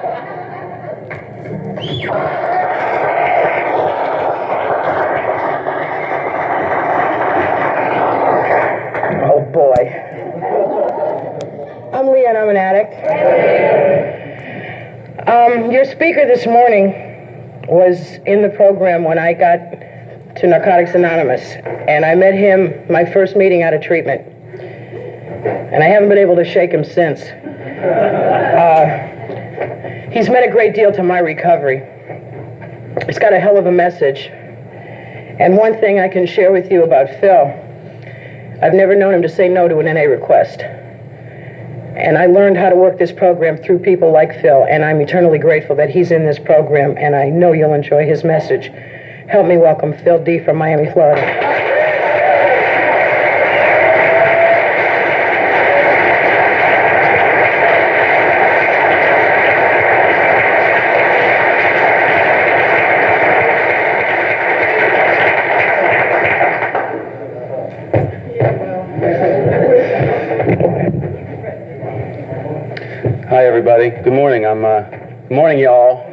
Oh boy. I'm Lee and I'm an addict. Your speaker this morning was in the program when I got to Narcotics Anonymous, and I met him my first meeting out of treatment, and I haven't been able to shake him since. He's meant a great deal to my recovery. He's got a hell of a message, and one thing I can share with you about Phil, I've never known him to say no to an NA request, and I learned how to work this program through people like Phil, and I'm eternally grateful that he's in this program, and I know you'll enjoy his message. Help me welcome Phil D. from Miami, Florida. Hi, everybody. Good morning. Good morning, y'all.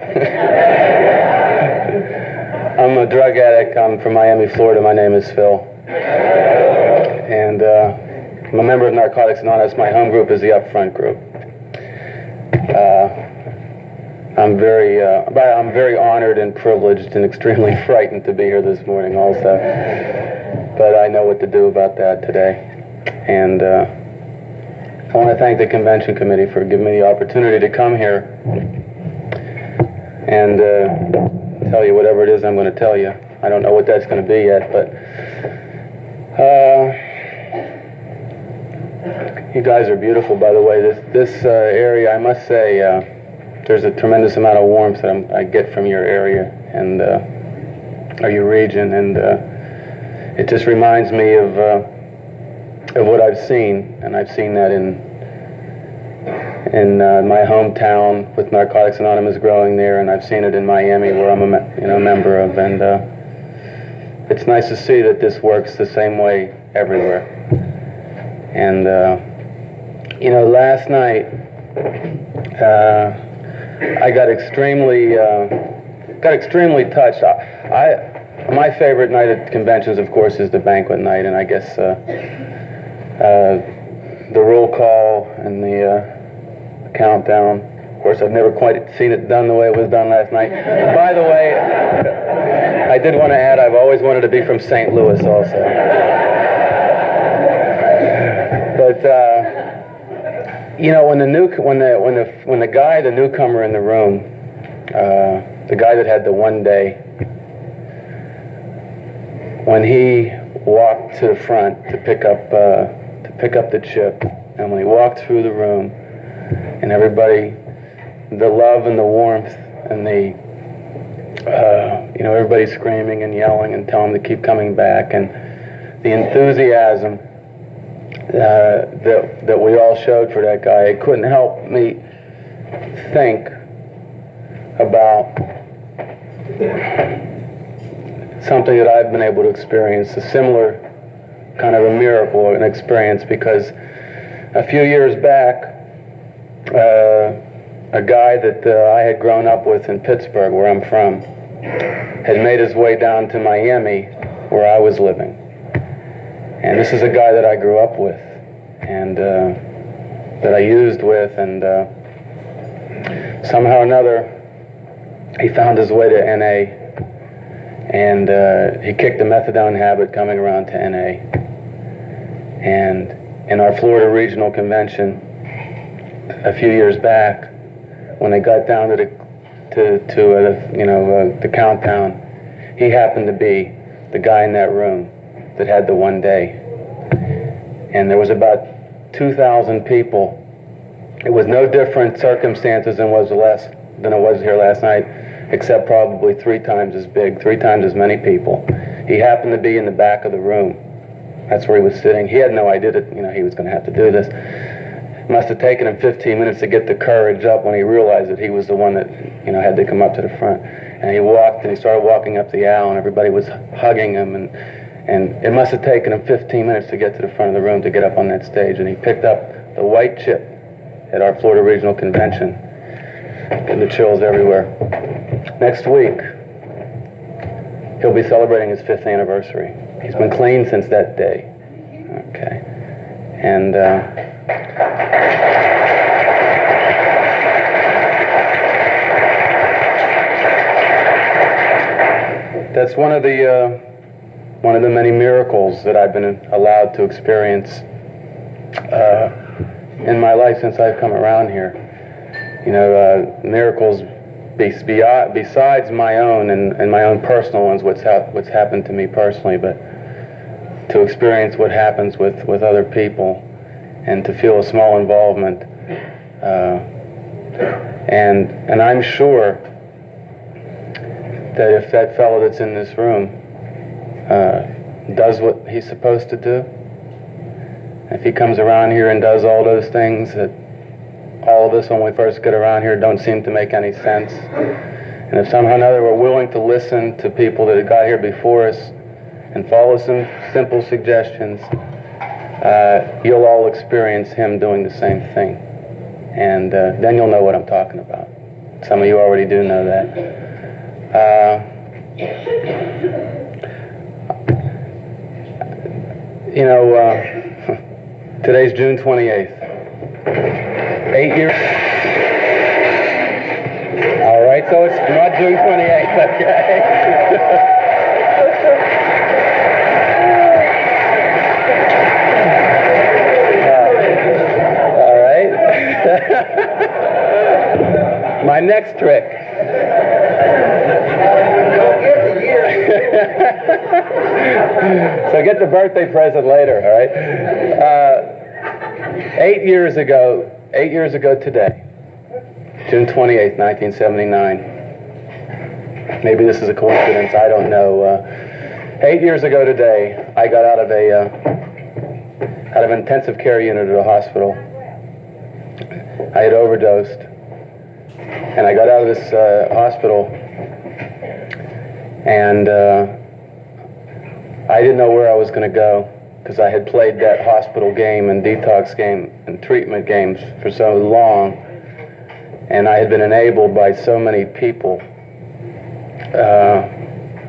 I'm a drug addict. I'm from Miami, Florida. My name is Phil. And I'm a member of Narcotics Anonymous. My home group is the Upfront group. I'm very honored and privileged and extremely frightened to be here this morning also. But I know what to do about that today. And I want to thank the convention committee for giving me the opportunity to come here and tell you whatever it is I'm going to tell you. I don't know what that's going to be yet, but you guys are beautiful, by the way. This area, I must say, there's a tremendous amount of warmth that I get from your area and or your region, and it just reminds me of what I've seen, and I've seen that in my hometown with Narcotics Anonymous growing there, and I've seen it in Miami where I'm a member of, and it's nice to see that this works the same way everywhere. And last night I got extremely touched. My favorite night at conventions, of course, is the banquet night, and I guess the roll call and the countdown. Of course, I've never quite seen it done the way it was done last night. By the way, I did want to add, I've always wanted to be from St. Louis also. But when the newcomer in the room, the guy that had the one day, when he walked to the front to pick up the chip, and when he walked through the room, and everybody, the love and the warmth and the everybody screaming and yelling and telling him to keep coming back, and the enthusiasm that we all showed for that guy, it couldn't help me think about something that I've been able to experience, a similar kind of a miracle, an experience, because a few years back, a guy that I had grown up with in Pittsburgh, where I'm from, had made his way down to Miami, where I was living. And this is a guy that I grew up with, and that I used with, and somehow or another, he found his way to NA, and he kicked the methadone habit coming around to NA. And in our Florida Regional Convention a few years back, when they got down to the countdown, he happened to be the guy in that room that had the one day. And there was about 2,000 people. It was no different circumstances than it was here last night, except probably 3 times as big, 3 times as many people. He happened to be in the back of the room. That's where he was sitting. He had no idea that he was going to have to do this. It must have taken him 15 minutes to get the courage up when he realized that he was the one that had to come up to the front. And he started walking up the aisle, and everybody was hugging him, and it must have taken him 15 minutes to get to the front of the room to get up on that stage. And he picked up the white chip at our Florida Regional Convention. Getting the chills everywhere. Next week, he'll be celebrating his 5th anniversary. He's been clean since that day. Okay. And that's one of the many miracles that I've been allowed to experience in my life since I've come around here. You know, miracles besides my own and my own personal ones, what's happened to me personally, but to experience what happens with other people and to feel a small involvement. And I'm sure that if that fellow that's in this room does what he's supposed to do, if he comes around here and does all those things that all of us when we first get around here don't seem to make any sense, and if somehow or another we're willing to listen to people that have got here before us and follow some simple suggestions, you'll all experience him doing the same thing. And then you'll know what I'm talking about. Some of you already do know that. You know, today's June 28th. 8 years. All right, so it's not June 28th, okay? All right. My next trick. So get the birthday present later, all right? 8 years ago today, June 28th, 1979. Maybe this is a coincidence, I don't know. 8 years ago today, I got out of an intensive care unit at a hospital. I had overdosed, and I got out of this hospital, and I didn't know where I was going to go, because I had played that hospital game and detox game and treatment games for so long, and I had been enabled by so many people.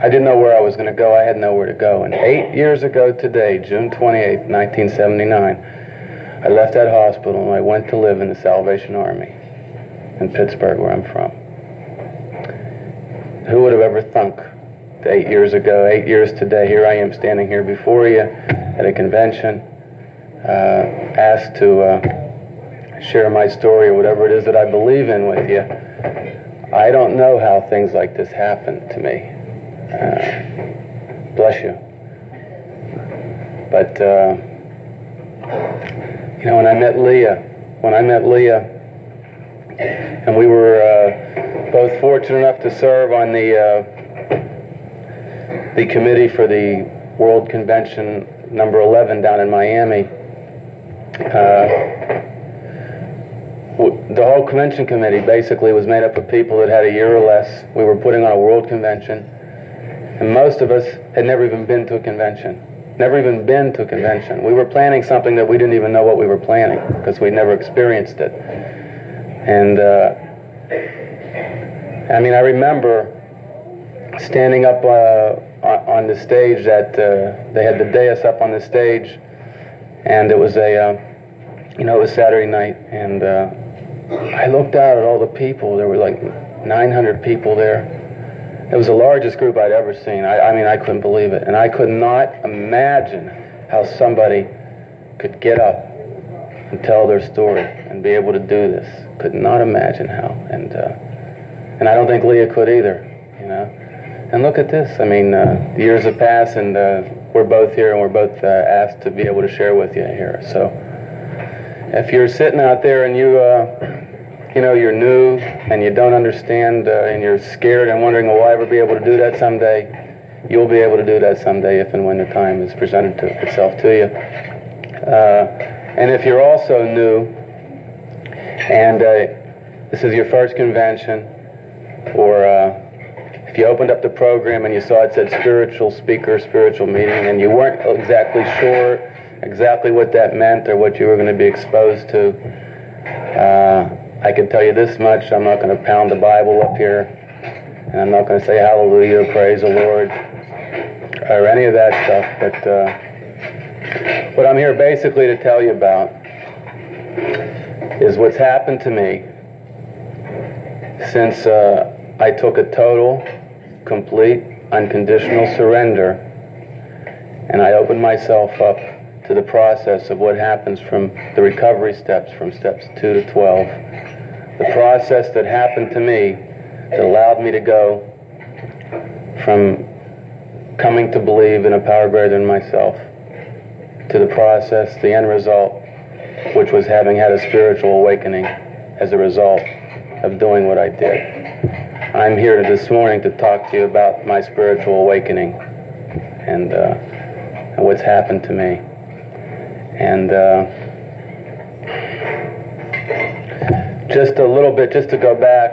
I didn't know where I was going to go. I had nowhere to go. And 8 years ago today, June 28th, 1979, I left that hospital and I went to live in the Salvation Army in Pittsburgh, where I'm from. Who would have ever thunk? 8 years ago, 8 years today, here I am standing here before you at a convention, asked to share my story or whatever it is that I believe in with you. I don't know how things like this happen to me. Bless you. But, you know, when I met Leah, and we were both fortunate enough to serve on the committee for the World Convention number 11 down in Miami. The whole convention committee basically was made up of people that had a year or less. We were putting on a world convention, and most of us had never even been to a convention. We were planning something that we didn't even know what we were planning, because we'd never experienced it. And I mean, I remember standing up on the stage that they had the dais up on the stage, and it was it was Saturday night, and I looked out at all the people. There were like 900 people there. It was the largest group I'd ever seen. I mean, I couldn't believe it, and I could not imagine how somebody could get up and tell their story and be able to do this. Could not imagine how, and I don't think Leah could either, you know. And look at this. I mean, the years have passed, and we're both here, and we're both asked to be able to share with you here. So, if you're sitting out there and you're new and you don't understand, and you're scared and wondering, will I ever be able to do that someday? You'll be able to do that someday if and when the time is presented itself to you. And if you're also new, and this is your first convention, or if you opened up the program and you saw it said spiritual speaker, spiritual meeting, and you weren't exactly sure exactly what that meant or what you were going to be exposed to, I can tell you this much, I'm not going to pound the Bible up here, and I'm not going to say hallelujah, praise the Lord, or any of that stuff, but what I'm here basically to tell you about is what's happened to me since I took a total, complete, unconditional surrender, and I opened myself up to the process of what happens from the recovery steps, from steps 2 to 12. The process that happened to me that allowed me to go from coming to believe in a power greater than myself to the process, the end result, which was having had a spiritual awakening as a result of doing what I did. I'm here this morning to talk to you about my spiritual awakening and what's happened to me. And just a little bit, just to go back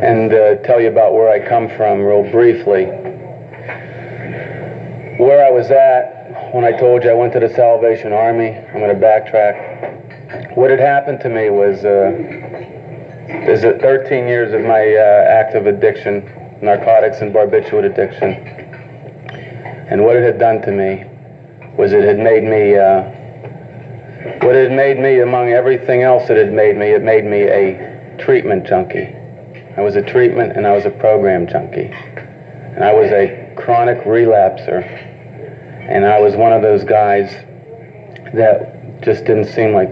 and tell you about where I come from real briefly. Where I was at when I told you I went to the Salvation Army, I'm going to backtrack. What had happened to me was, is 13 years of my active addiction, narcotics and barbiturate addiction. And what it had done to me was it had made me, what it had made me among everything else it made me a treatment junkie. I was a treatment and I was a program junkie. And I was a chronic relapser. And I was one of those guys that just didn't seem like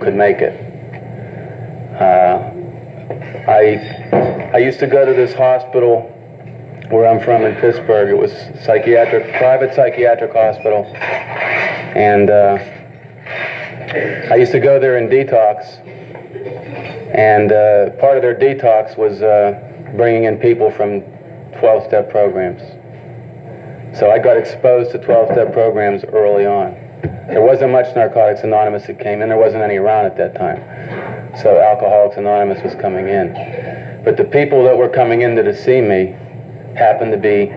could make it. I used to go to this hospital where I'm from in Pittsburgh. It was private psychiatric hospital. And I used to go there in detox. And part of their detox was bringing in people from 12-step programs. So I got exposed to 12-step programs early on. There wasn't much Narcotics Anonymous that came in. There wasn't any around at that time. So Alcoholics Anonymous was coming in. But the people that were coming in to see me happened to be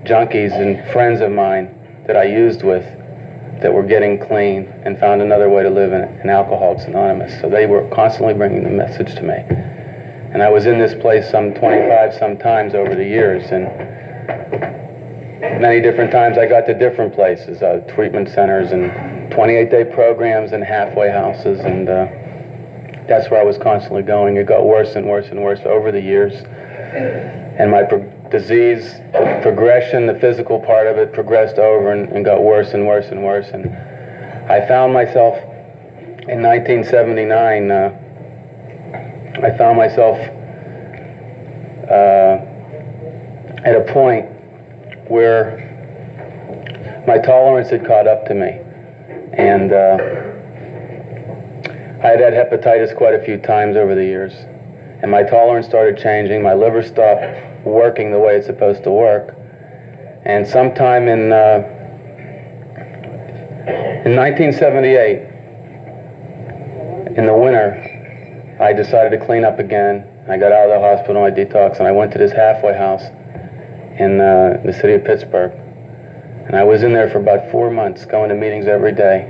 junkies and friends of mine that I used with that were getting clean and found another way to live in Alcoholics Anonymous. So they were constantly bringing the message to me. And I was in this place some 25 times over the years, and many different times I got to different places, treatment centers and 28-day programs and halfway houses, and that's where I was constantly going. It got worse and worse and worse over the years. And my disease, the progression, the physical part of it progressed over and got worse and worse and worse. And I found myself in 1979, I found myself at a point where my tolerance had caught up to me. And I had had hepatitis quite a few times over the years. And my tolerance started changing. My liver stopped working the way it's supposed to work. And sometime in 1978, in the winter, I decided to clean up again. I got out of the hospital, I detoxed, and I went to this halfway house in the city of Pittsburgh. And I was in there for about 4 months, going to meetings every day.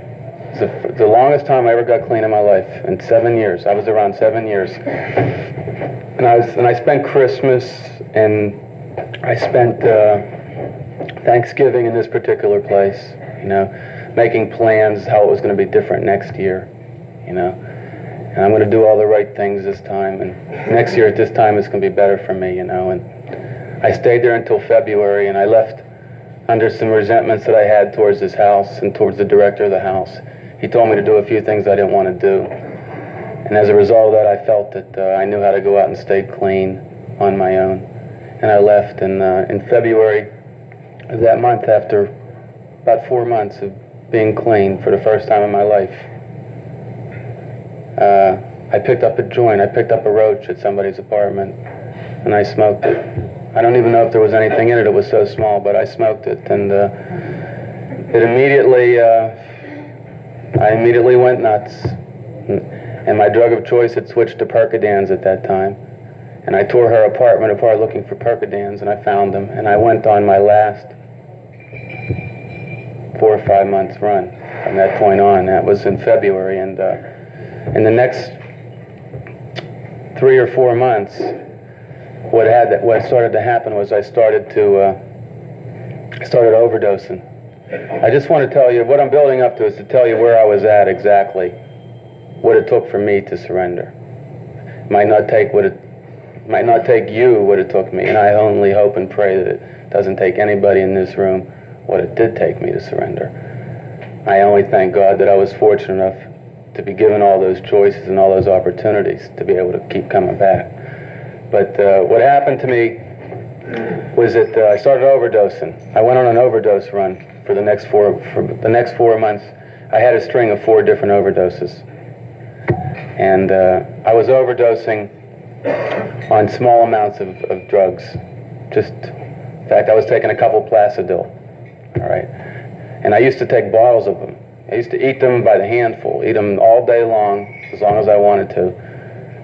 It's the longest time I ever got clean in my life, in 7 years. I was around 7 years. And I spent Christmas and I spent Thanksgiving in this particular place, you know, making plans how it was going to be different next year, you know. And I'm going to do all the right things this time, and next year at this time it's going to be better for me, you know. And I stayed there until February, and I left under some resentments that I had towards this house and towards the director of the house. He told me to do a few things I didn't want to do. And as a result of that, I felt that I knew how to go out and stay clean on my own. And I left, and in February of that month, after about 4 months of being clean for the first time in my life, I picked up a joint. I picked up a roach at somebody's apartment, and I smoked it. I don't even know if there was anything in it. It was so small, but I smoked it, and it immediately, I immediately went nuts. And my drug of choice had switched to Percodans at that time. And I tore her apartment apart looking for Percodans, and I found them. And I went on my last 4 or 5 months run from that point on. That was in February. And in the next 3 or 4 months, what started to happen was I started overdosing. I just want to tell you, what I'm building up to is to tell you where I was at exactly, what it took for me to surrender. Might not take you what it took me, and I only hope and pray that it doesn't take anybody in this room what it did take me to surrender. I only thank God that I was fortunate enough to be given all those choices and all those opportunities to be able to keep coming back. But what happened to me was that I started overdosing. I went on an overdose run for the next 4 months. I had a string of 4 different overdoses. And I was overdosing on small amounts of drugs. In fact, I was taking a couple Placidil, all right? And I used to take bottles of them. I used to eat them by the handful, eat them all long as I wanted to.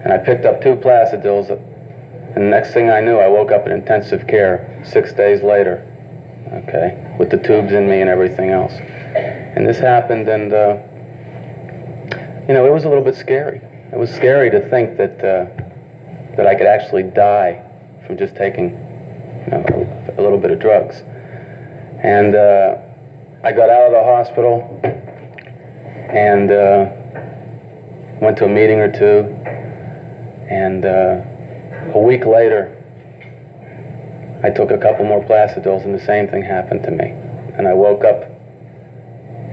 And I picked up 2 Placidils, and the next thing I knew, I woke up in intensive care 6 days later, okay, with the tubes in me and everything else. And this happened, and it was a little bit scary. It was scary to think that I could actually die from just taking a little bit of drugs. And I got out of the hospital and went to a meeting or 2, and a week later I took a couple more Placidils and the same thing happened to me. And I woke up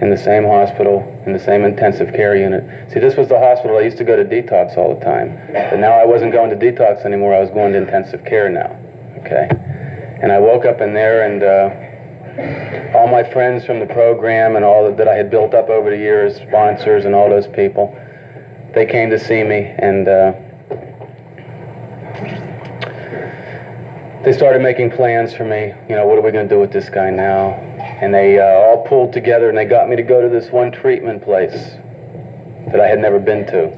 in the same hospital, in the same intensive care unit. See, this was the hospital I used to go to detox all the time. But now I wasn't going to detox anymore, I was going to intensive care now, okay? And I woke up in there, and all my friends from the program and all that I had built up over the years, sponsors and all those people, they came to see me, and they started making plans for me. What are we going to do with this guy now? And they all pulled together, and they got me to go to this one treatment place that I had never been to,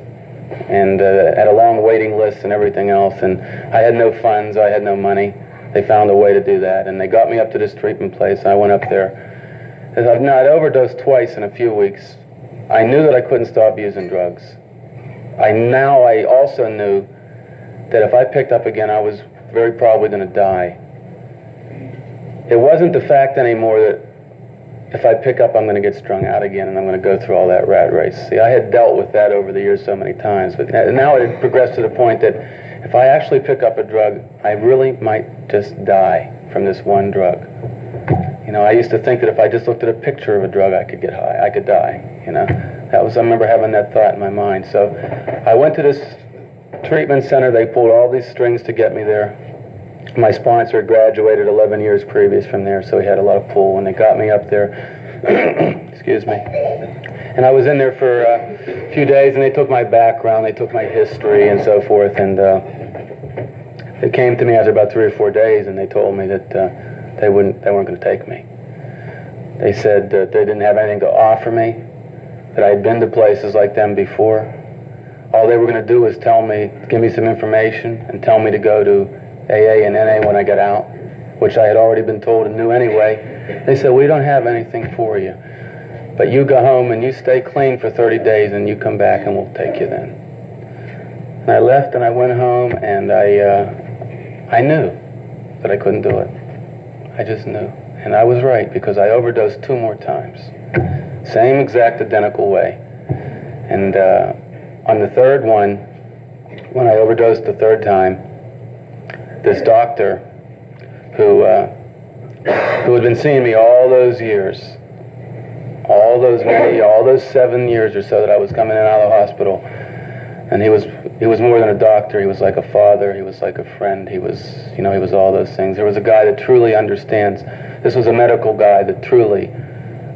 and had a long waiting list and everything else, and I had no funds, I had no money. They found a way to do that, and they got me up to this treatment place, and I went up there. I'd overdosed twice in a few weeks. I knew that I couldn't stop using drugs. I also knew that if I picked up again, I was very probably going to die. It wasn't the fact anymore that if I pick up, I'm going to get strung out again and I'm going to go through all that rat race. See, I had dealt with that over the years so many times, but now it had progressed to the point that if I actually pick up a drug, I really might just die from this one drug. I used to think that if I just looked at a picture of a drug, I could get high, I could die, I remember having that thought in my mind. So I went to this treatment center. They pulled all these strings to get me there. My sponsor graduated 11 years previous from there, so he had a lot of pull, and they got me up there. Excuse me. And I was in there for a few days, and they took my background, they took my history and so forth, and they came to me after about 3 or 4 days, and they told me that they weren't going to take me. They said that they didn't have anything to offer me, that I had been to places like them before. All they were going to do was give me some information and tell me to go to AA and NA when I got out, which I had already been told and knew anyway. They said, we don't have anything for you, but you go home and you stay clean for 30 days and you come back and we'll take you then. And I left and I went home, and I knew that I couldn't do it. I just knew. And I was right, because I overdosed 2 more times. Same exact identical way. And on the third one, when I overdosed the third time, this doctor who had been seeing me all those years, all those 7 years or so that I was coming in and out of the hospital, and he was more than a doctor. He was like a father. He was like a friend. He was all those things. There was a guy that truly understands. This was a medical guy that truly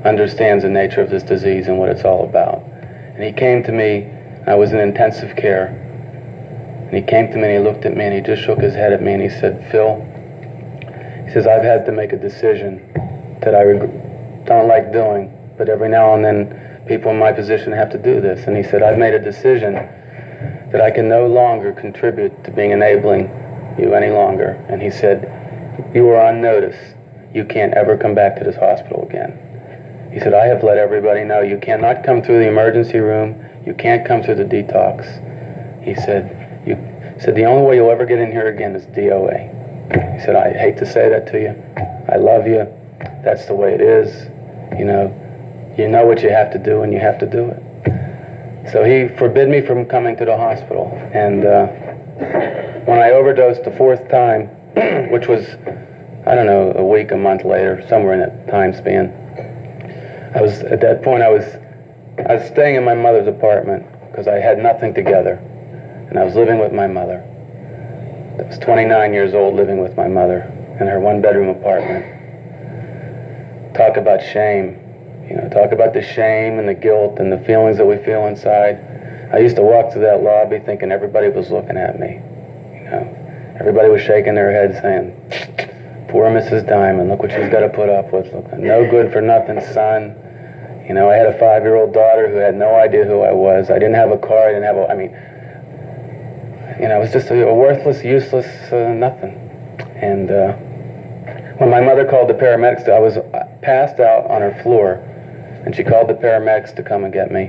understands the nature of this disease and what it's all about. And he came to me. I was in intensive care. And he came to me and he looked at me and he just shook his head at me and he said, Phil, he says, I've had to make a decision that I don't like doing, but every now and then people in my position have to do this. And he said, I've made a decision that I can no longer contribute to being enabling you any longer. And he said, you are on notice. You can't ever come back to this hospital again. He said, I have let everybody know you cannot come through the emergency room. You can't come through the detox. He said, He said, the only way you'll ever get in here again is DOA. He said, I hate to say that to you. I love you. That's the way it is. You know what you have to do, and you have to do it. So he forbid me from coming to the hospital. And when I overdosed the fourth time, which was, I don't know, a week, a month later, somewhere in that time span, at that point I was staying in my mother's apartment because I had nothing together. And I was living with my mother. I was 29 years old, living with my mother in her one-bedroom apartment. Talk about shame. Talk about the shame and the guilt and the feelings that we feel inside. I used to walk through that lobby thinking everybody was looking at me. Everybody was shaking their head saying, poor Mrs. Diamond, look what she's got to put up with. Look, no good for nothing, son. I had a 5-year-old daughter who had no idea who I was. I didn't have a car. I was just a worthless, useless nothing. And when my mother called the paramedics, I was passed out on her floor, and she called the paramedics to come and get me.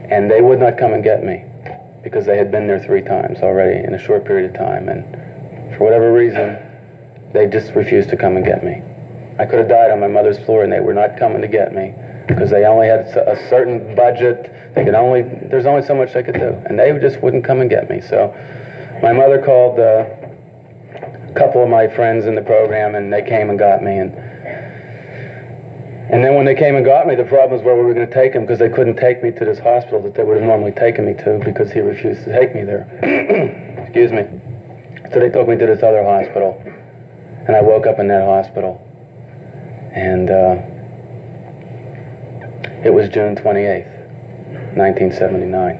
And they would not come and get me because they had been there 3 times already in a short period of time. And for whatever reason, they just refused to come and get me. I could have died on my mother's floor, and they were not coming to get me because they only had a certain budget. There's only so much they could do, and they just wouldn't come and get me. So my mother called a couple of my friends in the program, and they came and got me. And then when they came and got me, the problem was where we were going to take him, because they couldn't take me to this hospital that they would have normally taken me to because he refused to take me there. Excuse me. So they took me to this other hospital, and I woke up in that hospital. And it was June 28th, 1979,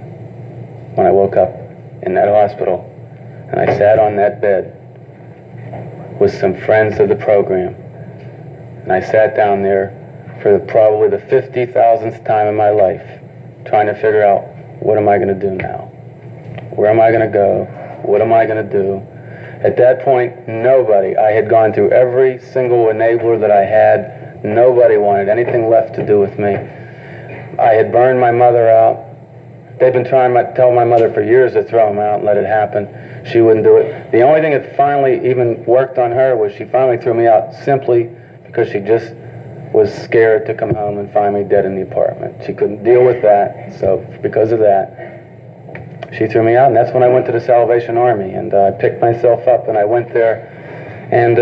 when I woke up in that hospital, and I sat on that bed with some friends of the program, and I sat down there for probably the 50,000th time in my life, trying to figure out, what am I going to do now? Where am I going to go? What am I going to do? At that point, I had gone through every single enabler that I had. Nobody wanted anything left to do with me. I had burned my mother out. They'd been trying to tell my mother for years to throw him out and let it happen. She wouldn't do it. The only thing that finally even worked on her was she finally threw me out simply because she just was scared to come home and find me dead in the apartment. She couldn't deal with that, so because of that, she threw me out, and that's when I went to the Salvation Army, and I picked myself up, and I went there, and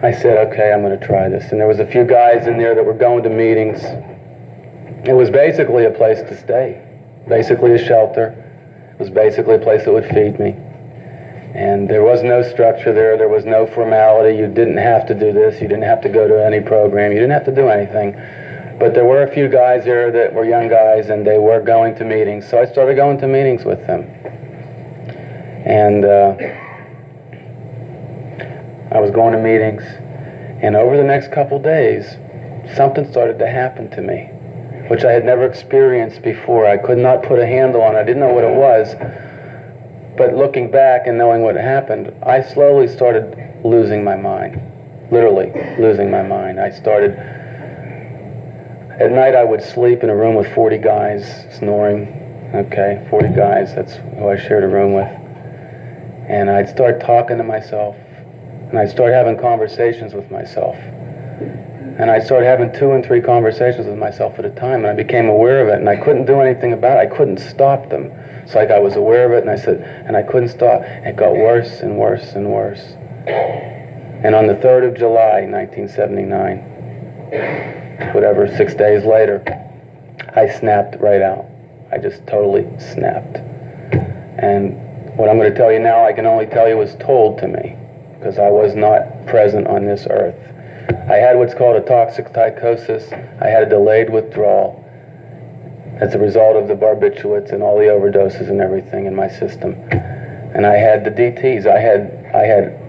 I said, okay, I'm going to try this. And there was a few guys in there that were going to meetings. It was basically a place to stay, basically a shelter. It was basically a place that would feed me. And there was no structure there. There was no formality. You didn't have to do this. You didn't have to go to any program. You didn't have to do anything. But there were a few guys there that were young guys, and they were going to meetings. So I started going to meetings with them. And I was going to meetings. And over the next couple days, something started to happen to me, which I had never experienced before. I could not put a handle on it. I didn't know what it was. But looking back and knowing what happened, I slowly started losing my mind. Literally losing my mind. At night I would sleep in a room with 40 guys snoring. Okay, 40 guys, that's who I shared a room with. And I'd start talking to myself. And I'd start having conversations with myself. And I'd start having 2 and 3 conversations with myself at a time. And I became aware of it, and I couldn't do anything about it. I couldn't stop them. It's like I was aware of it, and I couldn't stop. It got worse and worse and worse. And on the 3rd of July, 1979, whatever, 6 days later, I snapped right out. I just totally snapped. And what I'm going to tell you now, I can only tell you was told to me, because I was not present on this earth. I had what's called a toxic psychosis. I had a delayed withdrawal as a result of the barbiturates and all the overdoses and everything in my system. And I had the DTs. I had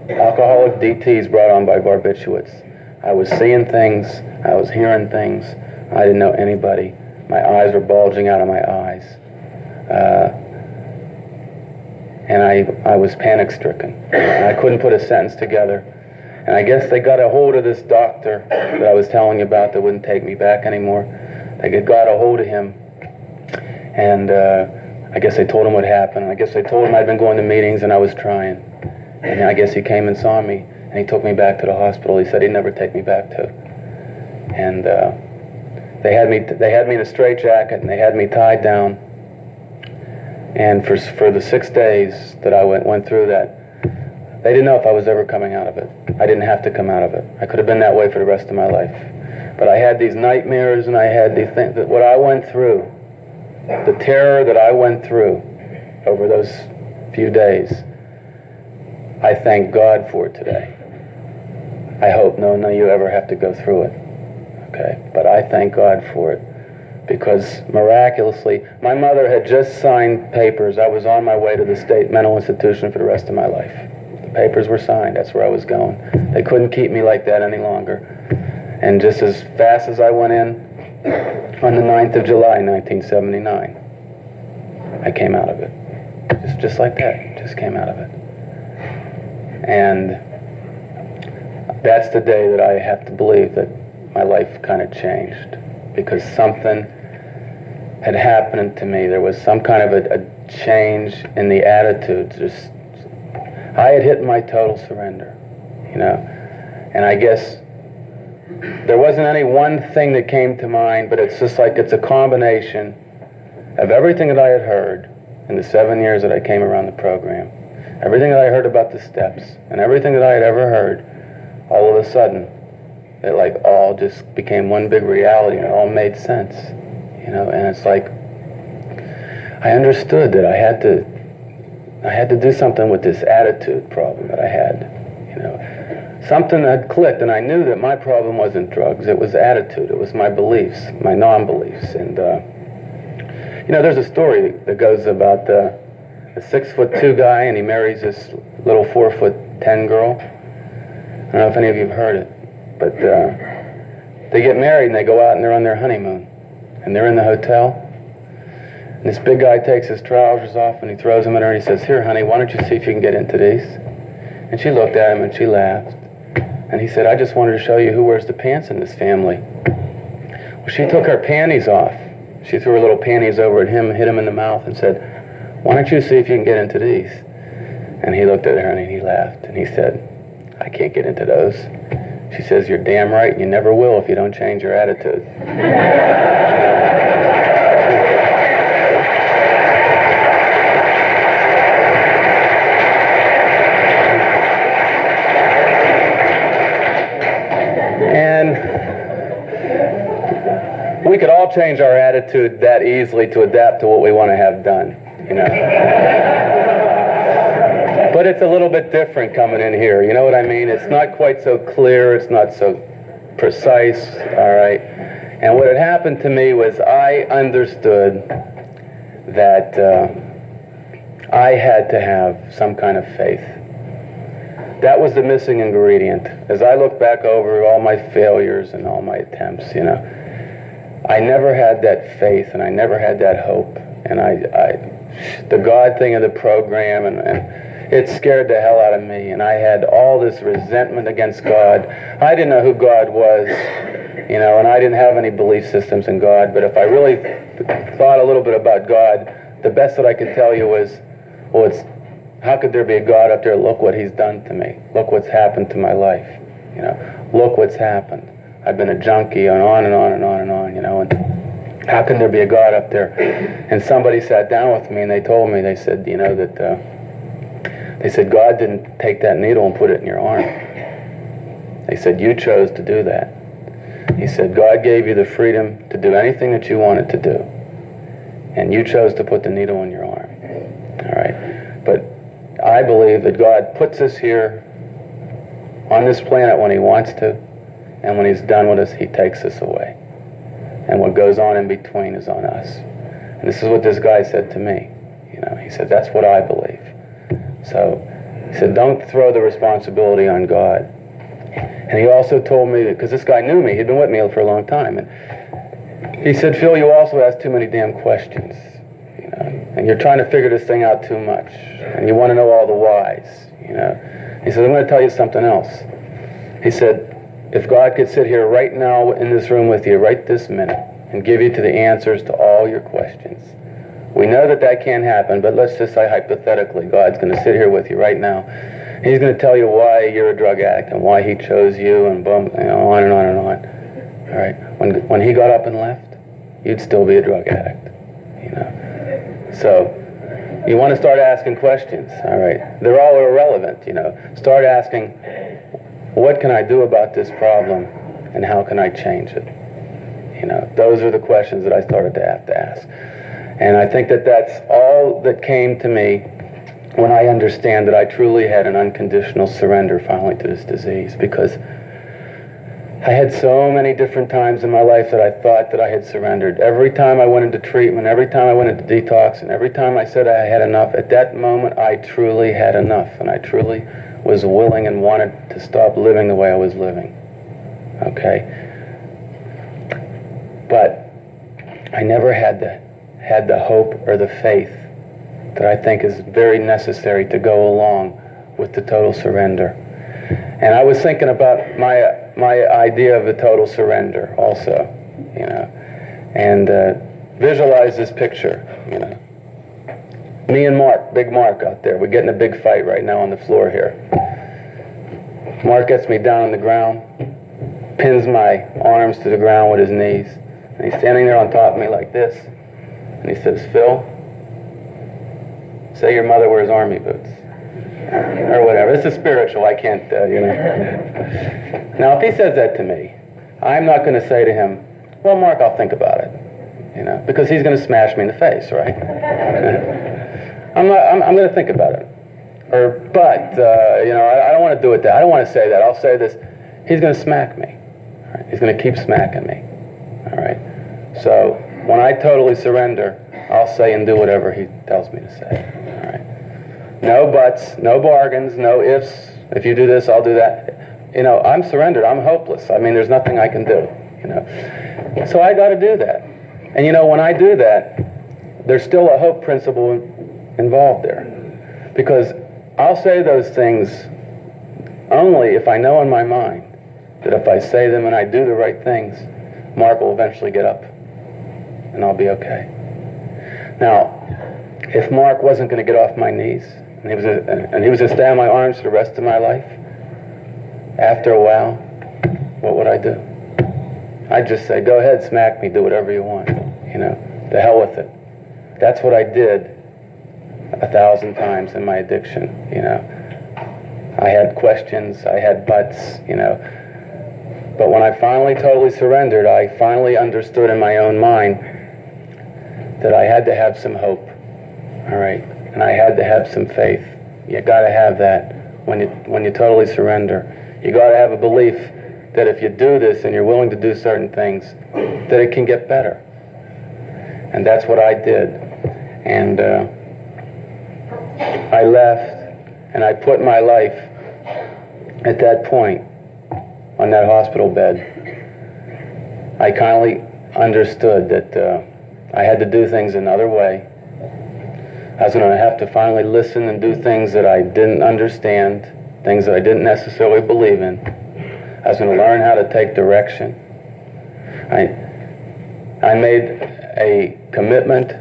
alcoholic DTs brought on by barbiturates. I was seeing things. I was hearing things. I didn't know anybody. My eyes were bulging out of my eyes. And I was panic-stricken. I couldn't put a sentence together. And I guess they got a hold of this doctor that I was telling you about that wouldn't take me back anymore. got a hold of him, and I guess they told him what happened. I guess they told him I'd been going to meetings and I was trying. And I guess he came and saw me, and he took me back to the hospital. He said he'd never take me back to. And they had me in a straitjacket, and they had me tied down. And for the 6 days that I went through that, they didn't know if I was ever coming out of it. I didn't have to come out of it. I could have been that way for the rest of my life. But I had these nightmares, and I had these things, that what I went through, the terror that I went through over those few days, I thank God for it today. I hope none of you ever have to go through it. Okay? But I thank God for it. Because miraculously, my mother had just signed papers. I was on my way to the state mental institution for the rest of my life. The papers were signed. That's where I was going. They couldn't keep me like that any longer. And just as fast as I went in, on the 9th of July, 1979, I came out of it. Just like that. Just came out of it. And that's the day that I have to believe that my life kind of changed. Because something had happened to me. There was some kind of a change in the attitude. I had hit my total surrender, you know. And I guess there wasn't any one thing that came to mind, but it's just like it's a combination of everything that I had heard in the 7 years that I came around the program, everything that I heard about the steps, and everything that I had ever heard. All of a sudden, it like all just became one big reality, and it all made sense, you know. And it's like I understood that I had to do something with this attitude problem that I had, you know. Something had clicked, and I knew that my problem wasn't drugs. It was attitude. It was my beliefs, my non-beliefs. And you know, there's a story that goes about a 6'2" guy, and he marries this little 4'10" girl. I don't know if any of you have heard it. But they get married and they go out and they're on their honeymoon. And they're in the hotel. And this big guy takes his trousers off and he throws them at her and he says, "Here, honey, why don't you see if you can get into these?" And she looked at him and she laughed. And he said, "I just wanted to show you who wears the pants in this family." Well, she took her panties off. She threw her little panties over at him and hit him in the mouth and said, "Why don't you see if you can get into these?" And he looked at her and he laughed and he said, "I can't get into those." She says, "You're damn right, and you never will if you don't change your attitude." And we could all change our attitude that easily to adapt to what we want to have done, you know. But it's a little bit different coming in here, you know what I mean? It's not quite so clear, it's not so precise, all right? And what had happened to me was I understood that I had to have some kind of faith. That was the missing ingredient. As I look back over all my failures and all my attempts, you know, I never had that faith and I never had that hope. And the God thing of the program, and it scared the hell out of me, and I had all this resentment against God. I didn't know who God was, you know, and I didn't have any belief systems in God, but if I really thought a little bit about God, the best that I could tell you was, well, how could there be a God up there? Look what he's done to me. Look what's happened to my life, you know. Look what's happened. I've been a junkie and on and on and on and on, you know, and how can there be a God up there? And somebody sat down with me and they told me, they said, you know, that they said, God didn't take that needle and put it in your arm. They said, you chose to do that. He said, God gave you the freedom to do anything that you wanted to do. And you chose to put the needle in your arm. All right? But I believe that God puts us here on this planet when he wants to. And when he's done with us, he takes us away. And what goes on in between is on us. And this is what this guy said to me. You know, he said, that's what I believe. So he said, don't throw the responsibility on God. And he also told me, because this guy knew me, he'd been with me for a long time, and he said, Phil, you also ask too many damn questions, you know, and you're trying to figure this thing out too much, and you want to know all the whys, you know. He said, I'm going to tell you something else. He said, if God could sit here right now in this room with you, right this minute, and give you to the answers to all your questions. We know that that can't happen, but let's just say hypothetically, God's going to sit here with you right now. He's going to tell you why you're a drug addict and why he chose you, and boom, on and on and on. All right. When he got up and left, you'd still be a drug addict. So you want to start asking questions. All right. They're all irrelevant. Start asking, what can I do about this problem, and how can I change it? Those are the questions that I started to have to ask. And I think that that's all that came to me when I understand that I truly had an unconditional surrender finally to this disease, because I had so many different times in my life that I thought that I had surrendered. Every time I went into treatment, every time I went into detox, and every time I said I had enough, at that moment I truly had enough, and I truly was willing and wanted to stop living the way I was living. Okay? But I never had the hope or the faith that I think is very necessary to go along with the total surrender. And I was thinking about my idea of the total surrender also, and visualize this picture, Me and Mark, Big Mark out there, we're getting a big fight right now on the floor here. Mark gets me down on the ground, pins my arms to the ground with his knees, and he's standing there on top of me like this, and he says, Phil, say your mother wears army boots. Or whatever. This is spiritual. I can't, Now, if he says that to me, I'm not going to say to him, well, Mark, I'll think about it, because he's going to smash me in the face, right? I'm going to think about it. I don't want to do it that. I don't want to say that. I'll say this. He's going to smack me. Right? He's going to keep smacking me. All right? So when I totally surrender, I'll say and do whatever he tells me to say. All right? No buts, no bargains, no ifs. If you do this, I'll do that. I'm surrendered. I'm hopeless. I mean, there's nothing I can do. So I got to do that. And when I do that, there's still a hope principle involved there, because I'll say those things only if I know in my mind that if I say them and I do the right things, Mark will eventually get up, and I'll be okay. Now, if Mark wasn't going to get off my knees, and he was going to stay on my arms for the rest of my life, after a while, what would I do? I'd just say, go ahead, smack me, do whatever you want. The hell with it. That's what I did 1,000 times in my addiction. I had questions, I had buts, But when I finally totally surrendered, I finally understood in my own mind that I had to have some hope. All right? And I had to have some faith. You got to have that when you totally surrender. You got to have a belief that if you do this and you're willing to do certain things, that it can get better. And that's what I did. And I left, and I put my life at that point on that hospital bed. I kindly understood that I had to do things another way. I was going to have to finally listen and do things that I didn't understand, things that I didn't necessarily believe in. I was going to learn how to take direction. I made a commitment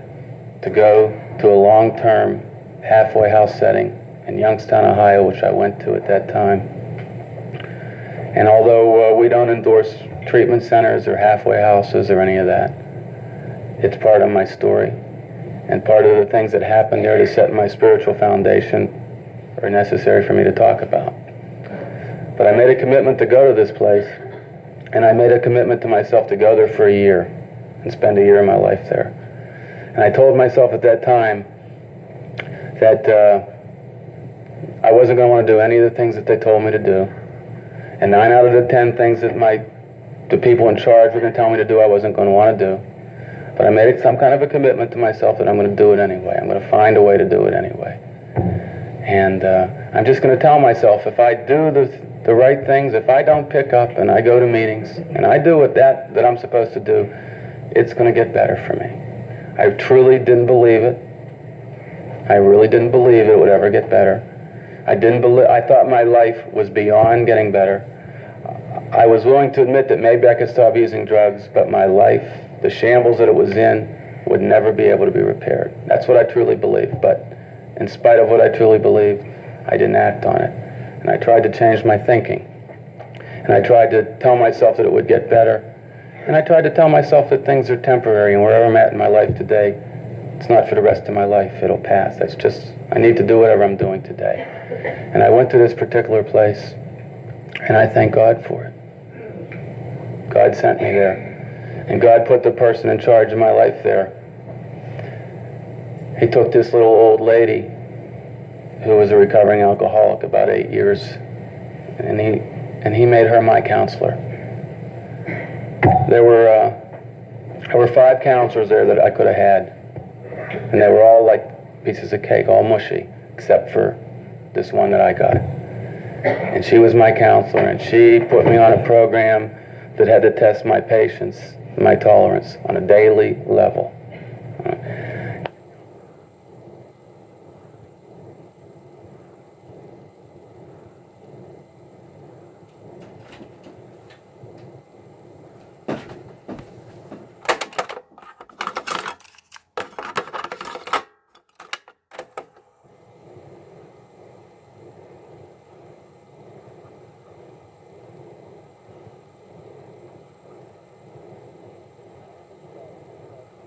to go to a long-term halfway house setting in Youngstown, Ohio, which I went to at that time. And although we don't endorse treatment centers or halfway houses or any of that, it's part of my story. And part of the things that happened there to set my spiritual foundation are necessary for me to talk about. But I made a commitment to go to this place, and I made a commitment to myself to go there for a year and spend a year of my life there. And I told myself at that time that I wasn't going to want to do any of the things that they told me to do. And 9 out of the 10 things that the people in charge were going to tell me to do, I wasn't going to want to do. But I made some kind of a commitment to myself that I'm going to do it anyway. I'm going to find a way to do it anyway. And I'm just going to tell myself, if I do the right things, if I don't pick up and I go to meetings and I do what that I'm supposed to do, it's going to get better for me. I truly didn't believe it. I really didn't believe it would ever get better. I thought my life was beyond getting better. I was willing to admit that maybe I could stop using drugs, but my life the shambles that it was in would never be able to be repaired. That's what I truly believe. But in spite of what I truly believed, I didn't act on it. And I tried to change my thinking. And I tried to tell myself that it would get better. And I tried to tell myself that things are temporary, and wherever I'm at in my life today, it's not for the rest of my life. It'll pass. That's just, I need to do whatever I'm doing today. And I went to this particular place, and I thank God for it. God sent me there. And God put the person in charge of my life there. He took this little old lady who was a recovering alcoholic about 8 years, and he made her my counselor. There were 5 counselors there that I could have had, and they were all like pieces of cake, all mushy, except for this one that I got. And she was my counselor, and she put me on a program that had to test my patience, my tolerance on a daily level.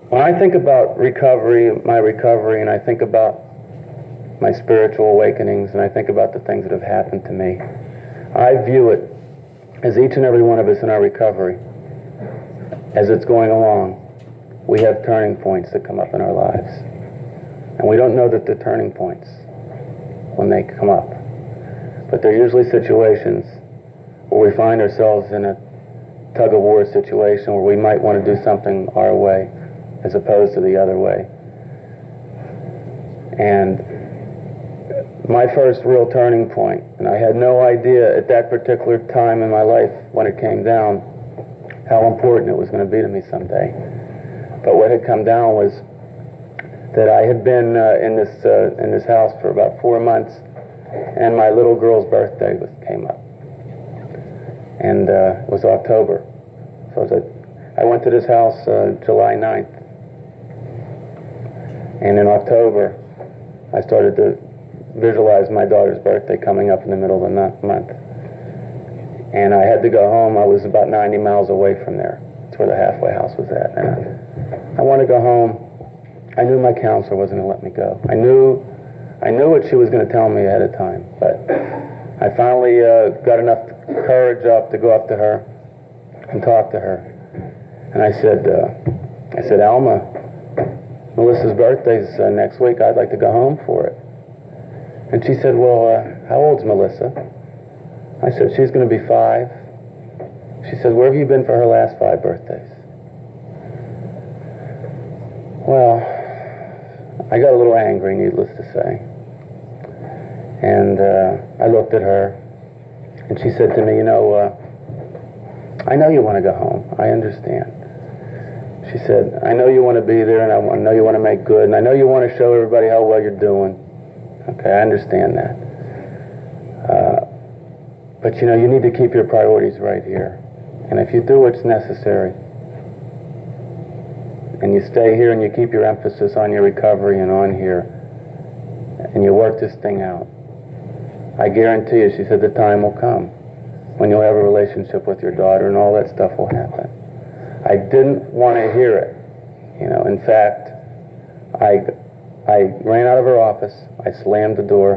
When I think about my recovery, and I think about my spiritual awakenings, and I think about the things that have happened to me, I view it as each and every one of us in our recovery, as it's going along, we have turning points that come up in our lives. And we don't know that they're turning points when they come up. But they're usually situations where we find ourselves in a tug-of-war situation where we might want to do something our way as opposed to the other way. And my first real turning point, and I had no idea at that particular time in my life when it came down how important it was going to be to me someday. But what had come down was that I had been in this house for about 4 months, and my little girl's birthday came up. And it was October. So I went to this house July 9th. And in October, I started to visualize my daughter's birthday coming up in the middle of the month. And I had to go home. I was about 90 miles away from there. That's where the halfway house was at. And I wanted to go home. I knew my counselor wasn't going to let me go. I knew what she was going to tell me ahead of time. But I finally got enough courage up to go up to her and talk to her. And I said, Alma, Melissa's birthday's next week. I'd like to go home for it. And she said, well, how old's Melissa? I said, she's going to be 5. She said, where have you been for her last 5 birthdays? Well, I got a little angry, needless to say. And I looked at her, and she said to me, I know you want to go home. I understand. She said, I know you want to be there, and I know you want to make good, and I know you want to show everybody how well you're doing. Okay, I understand that. But you need to keep your priorities right here. And if you do what's necessary, and you stay here and you keep your emphasis on your recovery and on here, and you work this thing out, I guarantee you, she said, the time will come when you'll have a relationship with your daughter and all that stuff will happen. I didn't want to hear it. In fact, I ran out of her office. I slammed the door,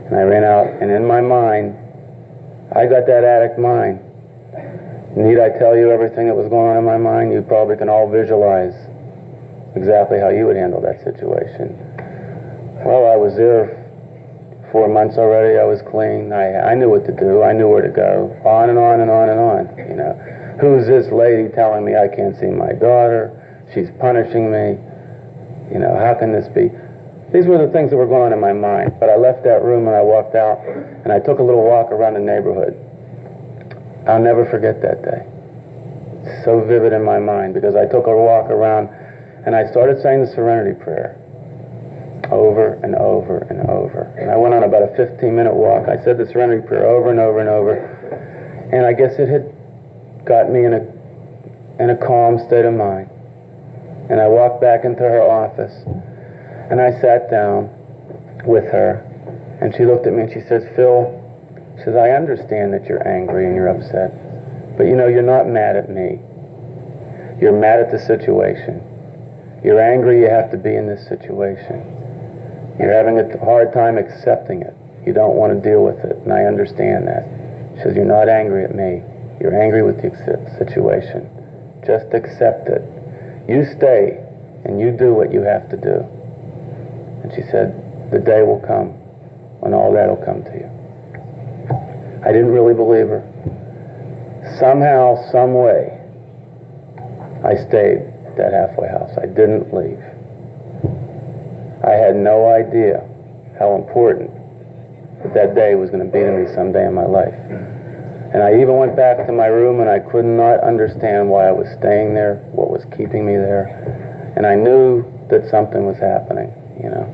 and I ran out, and in my mind, I got that addict mind. Need I tell you everything that was going on in my mind? You probably can all visualize exactly how you would handle that situation. Well, I was there 4 months already. I was clean. I knew what to do. I knew where to go. On and on and on and on, Who's this lady telling me I can't see my daughter? She's punishing me. How can this be? These were the things that were going on in my mind. But I left that room and I walked out and I took a little walk around the neighborhood. I'll never forget that day. It's so vivid in my mind because I took a walk around and I started saying the Serenity Prayer over and over and over. And I went on about a 15-minute walk. I said the Serenity Prayer over and over and over. And I guess it had got me in in a calm state of mind. And I walked back into her office, and I sat down with her, and she looked at me and she says, Phil, she says, I understand that you're angry and you're upset, but you know, you're not mad at me. You're mad at the situation. You're angry you have to be in this situation. You're having a hard time accepting it. You don't want to deal with it, and I understand that. She says, you're not angry at me. You're angry with the situation. Just accept it. You stay, and you do what you have to do. And she said, the day will come when all that will come to you. I didn't really believe her. Somehow, some way, I stayed at that halfway house. I didn't leave. I had no idea how important that day was going to be to me someday in my life. And I even went back to my room, and I could not understand why I was staying there, what was keeping me there. And I knew that something was happening, you know.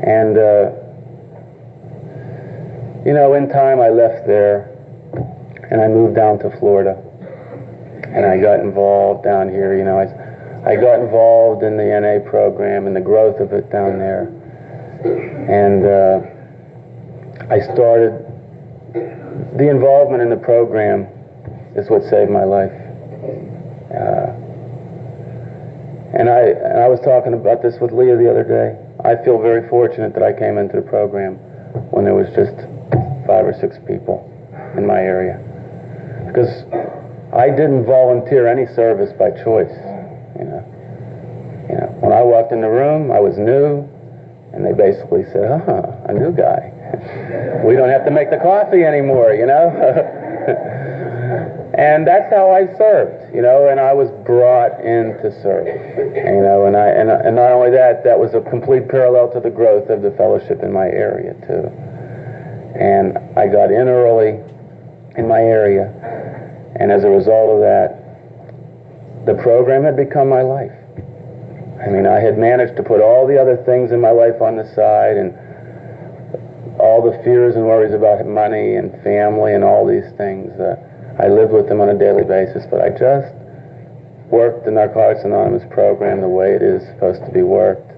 And, you know, in time I left there, and I moved down to Florida. And I got involved down here, you know. I got involved in the NA program and the growth of it down there. And I started, the involvement in the program is what saved my life. And I was talking about this with Leah the other day. I feel very fortunate that I came into the program when there was just 5 or 6 people in my area. Because I didn't volunteer any service by choice, you know. When I walked in the room, I was new, and they basically said, a new guy. We don't have to make the coffee anymore, you know. And that's how I served, you know, and I was brought in to serve, you know, and not only that, that was a complete parallel to the growth of the fellowship in my area, too. And I got in early in my area, and as a result of that, the program had become my life. I mean, I had managed to put all the other things in my life on the side, and all the fears and worries about money and family and all these things. I lived with them on a daily basis, but I just worked the Narcotics Anonymous program the way it is supposed to be worked.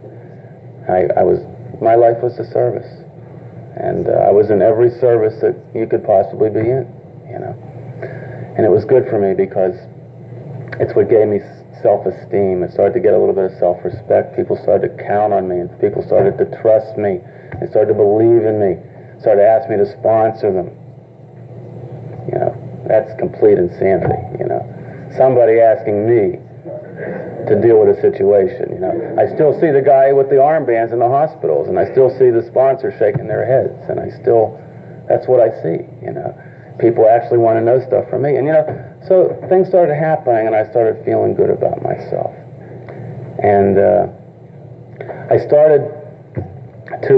My life was a service. And I was in every service that you could possibly be in, you know. And it was good for me because it's what gave me self-esteem. It started to get a little bit of self-respect. People started to count on me, and people started to trust me. They started to believe in me. Started to ask me to sponsor them. You know, that's complete insanity, you know. Somebody asking me to deal with a situation, you know. I still see the guy with the armbands in the hospitals, and I still see the sponsors shaking their heads, and that's what I see, you know. People actually want to know stuff from me. And, you know, so things started happening, and I started feeling good about myself. And I started to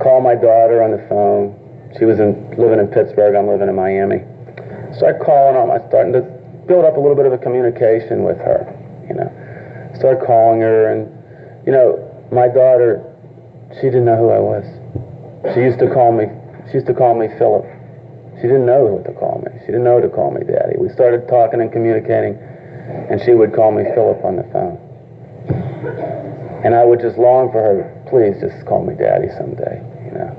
call my daughter on the phone. She was living in Pittsburgh. I'm living in Miami. Started calling her. I'm starting to build up a little bit of a communication with her, you know. Started calling her, and, you know, my daughter, she didn't know who I was. She used to call me Philip. She didn't know what to call me. She didn't know to call me Daddy. We started talking and communicating, and she would call me Philip on the phone. And I would just long for her, please just call me Daddy someday, you know.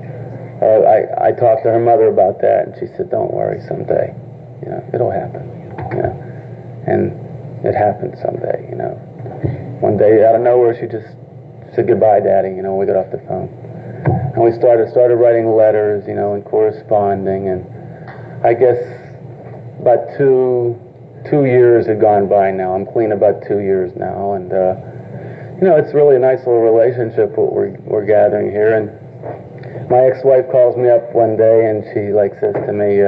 Or I talked to her mother about that, and she said, don't worry, someday, you know, it'll happen, you know. And it happened someday, you know. One day, out of nowhere, she just said, goodbye, Daddy, you know, when we got off the phone. And we started writing letters, you know, and corresponding, and I guess about two years had gone by now. I'm clean about 2 years now, and you know, it's really a nice little relationship what we're gathering here. And my ex-wife calls me up one day, and she says to me,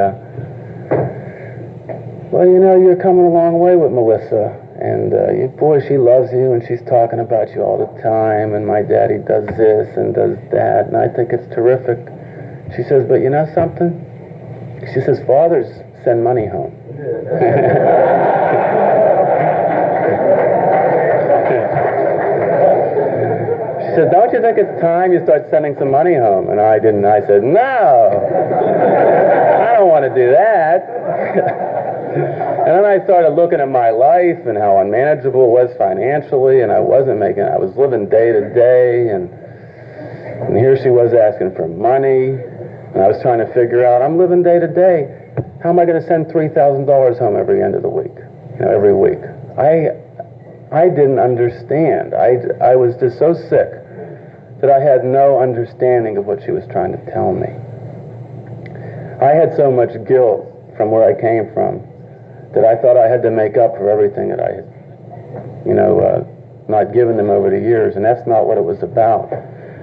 well, you know, you're coming a long way with Melissa, and boy, she loves you, and she's talking about you all the time, and my daddy does this and does that, and I think it's terrific. She says, but you know something? She says, fathers send money home. She said, don't you think it's time you start sending some money home? And I didn't. I said, no, I don't want to do that. And then I started looking at my life and how unmanageable it was financially, and I was living day to day, and here she was asking for money, and I was trying to figure out, I'm living day to day. How am I going to send $3,000 home every end of the week? Every week. I didn't understand. I was just so sick that I had no understanding of what she was trying to tell me. I had so much guilt from where I came from that I thought I had to make up for everything that I had, not given them over the years, and that's not what it was about.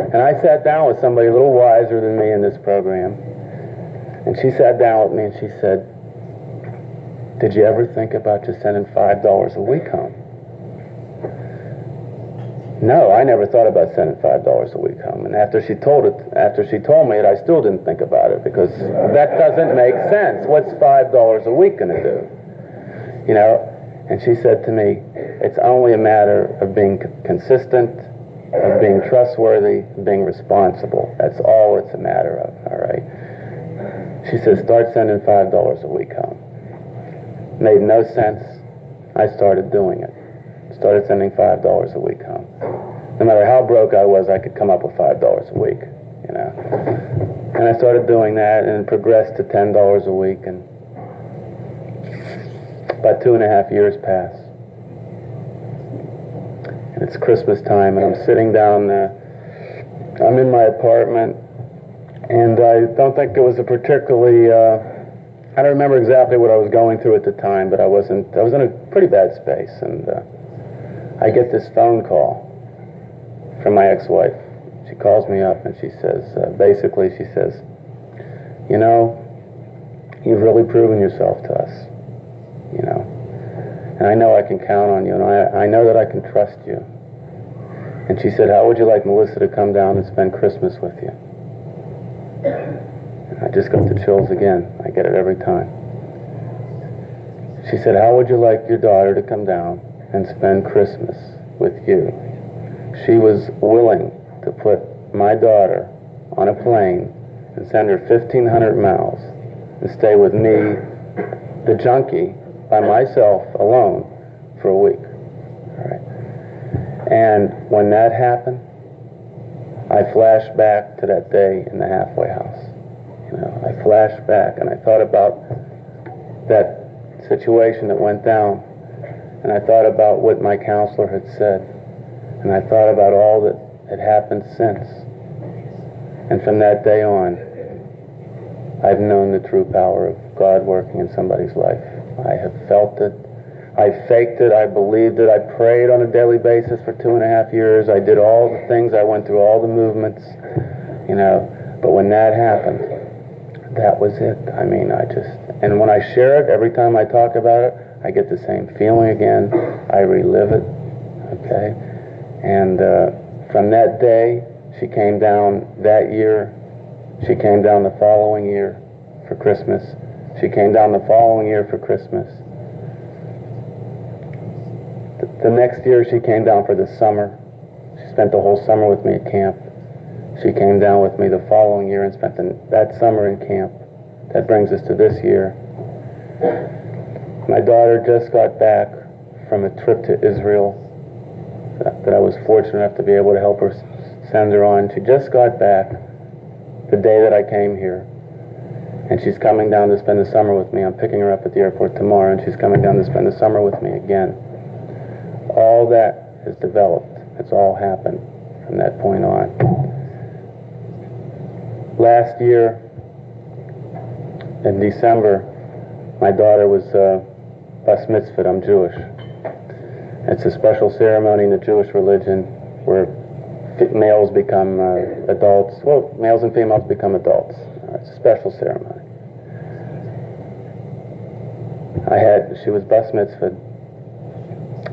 And I sat down with somebody a little wiser than me in this program, and she sat down with me and she said, did you ever think about just sending $5 a week home? No, I never thought about sending $5 a week home. And after she told me it, I still didn't think about it, because that doesn't make sense. What's $5 a week going to do? And she said to me, it's only a matter of being consistent, of being trustworthy, being responsible. That's all it's a matter of, all right? She says, start sending $5 a week home. Made no sense. I started doing it. Started sending $5 a week home. No matter how broke I was, I could come up with $5 a week, And I started doing that, and it progressed to $10 a week, and about 2.5 years passed. And it's Christmas time, and I'm sitting down I'm in my apartment, and I don't think it was a particularly, I don't remember exactly what I was going through at the time, but I was in a pretty bad space, and I get this phone call from my ex-wife. She calls me up and she says, basically she says, you've really proven yourself to us, and I know I can count on you, and I know that I can trust you. And she said, how would you like Melissa to come down and spend Christmas with you? And I just got the chills again. I get it every time. She said, how would you like your daughter to come down and spend Christmas with you? She was willing to put my daughter on a plane and send her 1,500 miles and stay with me, the junkie, by myself, alone, for a week. All right. And when that happened, I flashed back to that day in the halfway house. I flashed back and I thought about that situation that went down, and I thought about what my counselor had said, and I thought about all that had happened since. And from that day on, I've known the true power of God working in somebody's life. I have felt it. I faked it. I believed it. I prayed on a daily basis for 2.5 years. I did all the things. I went through all the movements, But when that happened, that was it. And when I share it, every time I talk about it, I get the same feeling again. I relive it, okay? And from that day, she came down that year. She came down the following year for Christmas. She came down the following year for Christmas. The next year, she came down for the summer. She spent the whole summer with me at camp. She came down with me the following year and spent that summer in camp. That brings us to this year. My daughter just got back from a trip to Israel that I was fortunate enough to be able to help her send her on. She just got back the day that I came here. And she's coming down to spend the summer with me. I'm picking her up at the airport tomorrow, and she's coming down to spend the summer with me again. All that has developed. It's all happened from that point on. Last year, in December, my daughter was bas mitzvahed. I'm Jewish. It's a special ceremony in the Jewish religion where males become adults. Well, males and females become adults. It's a special ceremony. She was bas mitzvahed,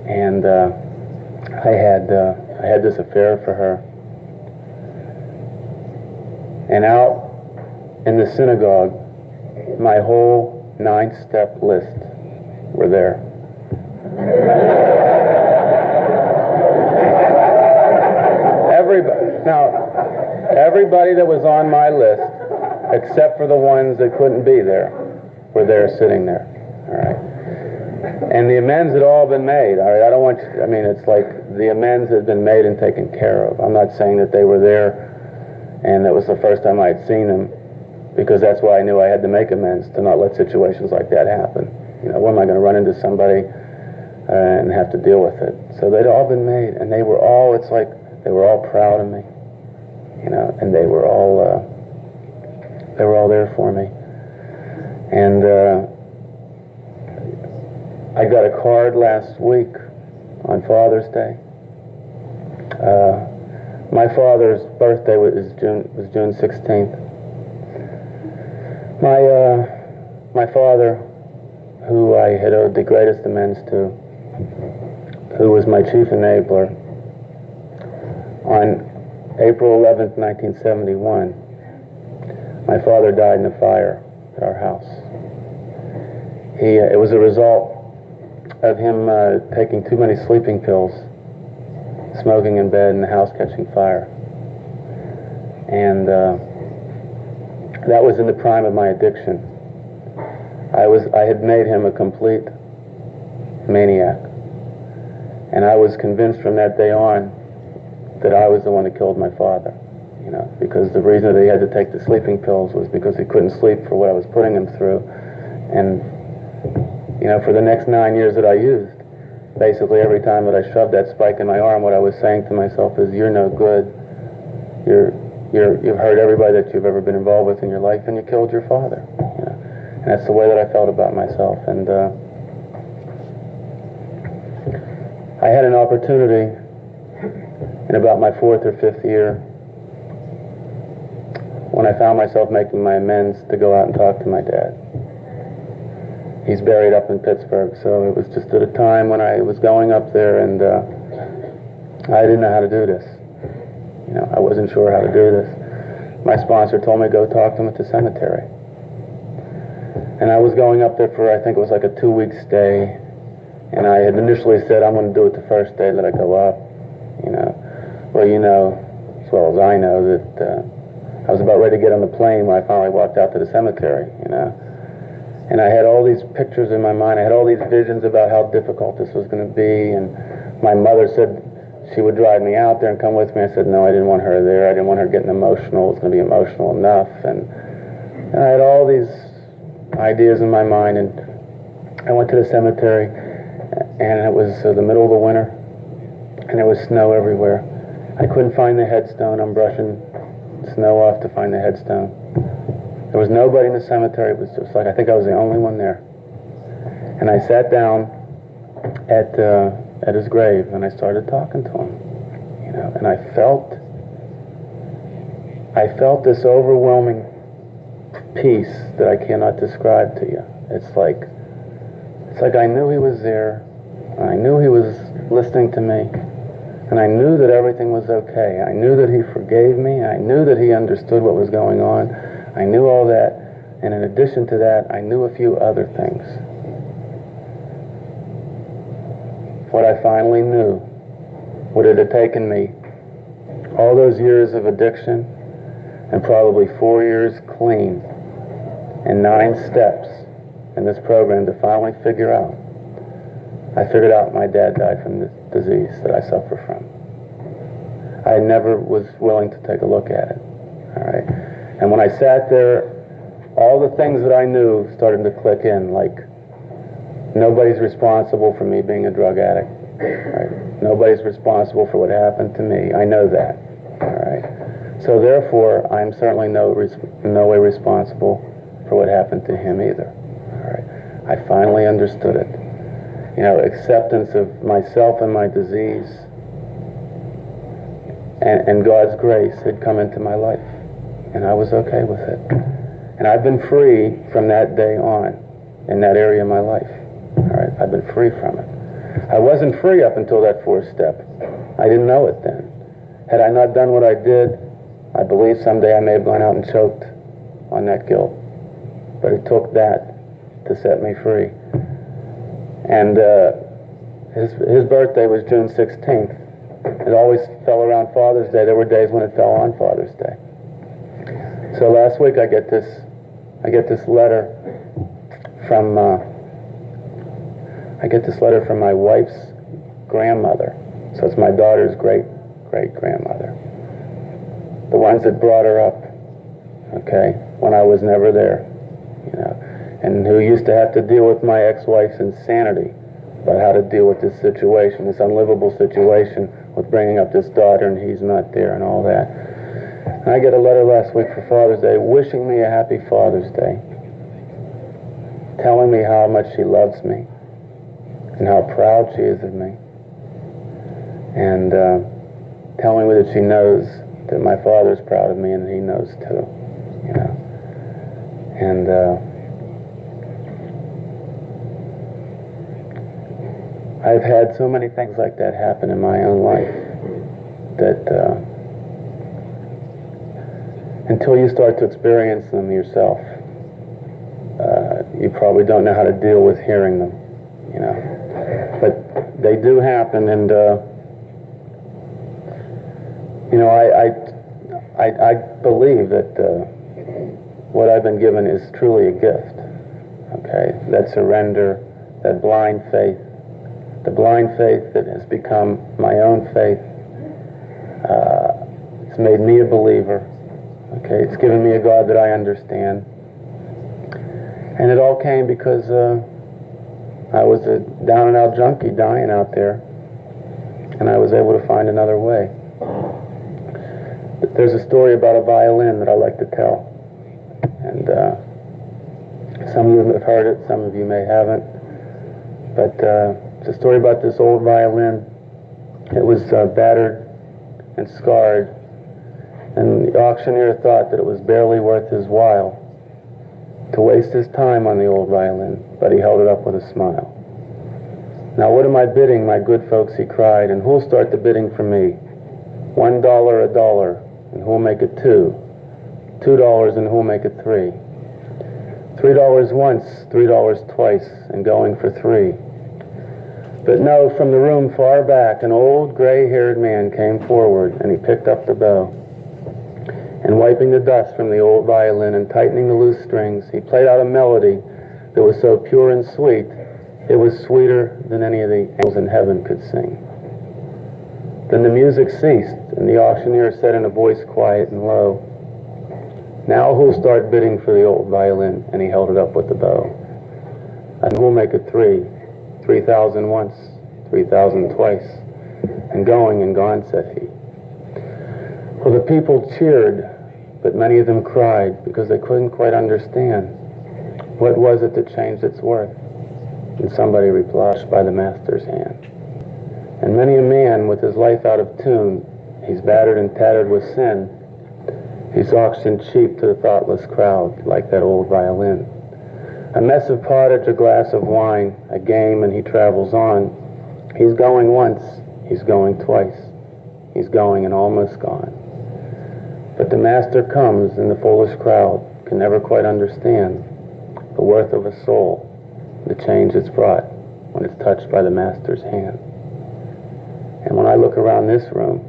and I had this affair for her. And out in the synagogue, my whole 9-step list were there. Everybody that was on my list, except for the ones that couldn't be there, were there sitting there. All right. And the amends had all been made. I don't want you, I mean, it's like the amends had been made and taken care of. I'm not saying that they were there and that was the first time I had seen them, because that's why I knew I had to make amends, to not let situations like that happen. You know, when am I going to run into somebody and have to deal with it? So they'd all been made, and they were all, it's like, they were all proud of me, you know, and they were all there for me. And I got a card last week on Father's Day. My father's birthday was June 16th. My father, who I had owed the greatest amends to, who was my chief enabler, on April 11th, 1971, my father died in a fire at our house. It was a result of him taking too many sleeping pills, smoking in bed, and the house catching fire. And that was in the prime of my addiction. I had made him a complete maniac. And I was convinced from that day on that I was the one who killed my father. You know, because the reason that he had to take the sleeping pills was because he couldn't sleep for what I was putting him through. And, you know, for the next 9 years that I used, basically every time that I shoved that spike in my arm, what I was saying to myself is, you're no good. You've hurt everybody that you've ever been involved with in your life, and you killed your father. You know? And that's the way that I felt about myself. And I had an opportunity in about my 4th or 5th year, when I found myself making my amends, to go out and talk to my dad. He's buried up in Pittsburgh, so it was just at a time when I was going up there, and I didn't know how to do this. You know, I wasn't sure how to do this. My sponsor told me to go talk to him at the cemetery. And I was going up there for, I think it was like a 2-week stay, and I had initially said, I'm going to do it the first day that I go up, you know. Well, you know, as well as I know, that I was about ready to get on the plane when I finally walked out to the cemetery, you know. And I had all these pictures in my mind. I had all these visions about how difficult this was going to be. And my mother said she would drive me out there and come with me. I said, no, I didn't want her there. I didn't want her getting emotional. It was going to be emotional enough. And I had all these ideas in my mind. And I went to the cemetery, and it was the middle of the winter, and there was snow everywhere. I couldn't find the headstone. I'm brushing snow off to find the headstone. There was nobody in the cemetery. It was just like, I think I was the only one there. And I sat down at his grave, and I started talking to him, you know, and I felt this overwhelming peace that I cannot describe to you. It's like I knew he was there, and I knew he was listening to me, and I knew that everything was okay. I knew that he forgave me. I knew that he understood what was going on. I knew all that, and in addition to that, I knew a few other things. What I finally knew, what it had taken me all those years of addiction, and probably 4 years clean, and 9 steps in this program to finally figure out. I figured out my dad died from this disease that I suffer from. I never was willing to take a look at it, all right? And when I sat there, all the things that I knew started to click in, like nobody's responsible for me being a drug addict, right? Nobody's responsible for what happened to me. I know that, all right? So therefore, I'm certainly in no way responsible for what happened to him either, all right? I finally understood it. You know, acceptance of myself and my disease and God's grace had come into my life. And I was okay with it. And I've been free from that day on in that area of my life. All right, I've been free from it. I wasn't free up until that 4th step. I didn't know it then. Had I not done what I did, I believe someday I may have gone out and choked on that guilt. But it took that to set me free. And his birthday was June 16th. It always fell around Father's Day. There were days when it fell on Father's Day. So last week I get this letter from I get this letter from my wife's grandmother. So it's my daughter's great-great-grandmother. The ones that brought her up, okay, when I was never there, and who used to have to deal with my ex-wife's insanity about how to deal with this situation, this unlivable situation with bringing up this daughter and he's not there and all that. And I get a letter last week for Father's Day wishing me a happy Father's Day, telling me how much she loves me and how proud she is of me, and telling me that she knows that my father's proud of me and that he knows too, And I've had so many things like that happen in my own life that until you start to experience them yourself, you probably don't know how to deal with hearing them, But they do happen, and I believe that what I've been given is truly a gift. Okay, that surrender, that blind faith, the blind faith that has become my own faith. It's made me a believer. Okay, it's given me a God that I understand. And it all came because I was a down-and-out junkie dying out there, and I was able to find another way. But there's a story about a violin that I like to tell. And some of you have heard it, some of you may haven't. But it's a story about this old violin. It was battered and scarred, and the auctioneer thought that it was barely worth his while to waste his time on the old violin, but he held it up with a smile. "Now what am I bidding, my good folks?" he cried, "and who'll start the bidding for me? $1 a dollar, and who'll make it $2? $2, and who'll make it $3? $3 once, $3 twice, and going for $3. But no, from the room far back, an old gray-haired man came forward, and he picked up the bow. And wiping the dust from the old violin and tightening the loose strings, he played out a melody that was so pure and sweet, it was sweeter than any of the angels in heaven could sing. Then the music ceased, and the auctioneer said in a voice quiet and low, "Now who'll start bidding for the old violin?" And he held it up with the bow. "And who'll make it $3? 3,000 once, 3,000 twice, and going and gone," said he. Well, the people cheered, but many of them cried because they couldn't quite understand what was it that changed its worth. And somebody replied, "By the master's hand." And many a man with his life out of tune, he's battered and tattered with sin, he's auctioned cheap to the thoughtless crowd, like that old violin. A mess of pottage, a glass of wine, a game, and he travels on. He's going once, he's going twice, he's going and almost gone. But the master comes, and the foolish crowd can never quite understand the worth of a soul, the change it's brought when it's touched by the master's hand. And when I look around this room,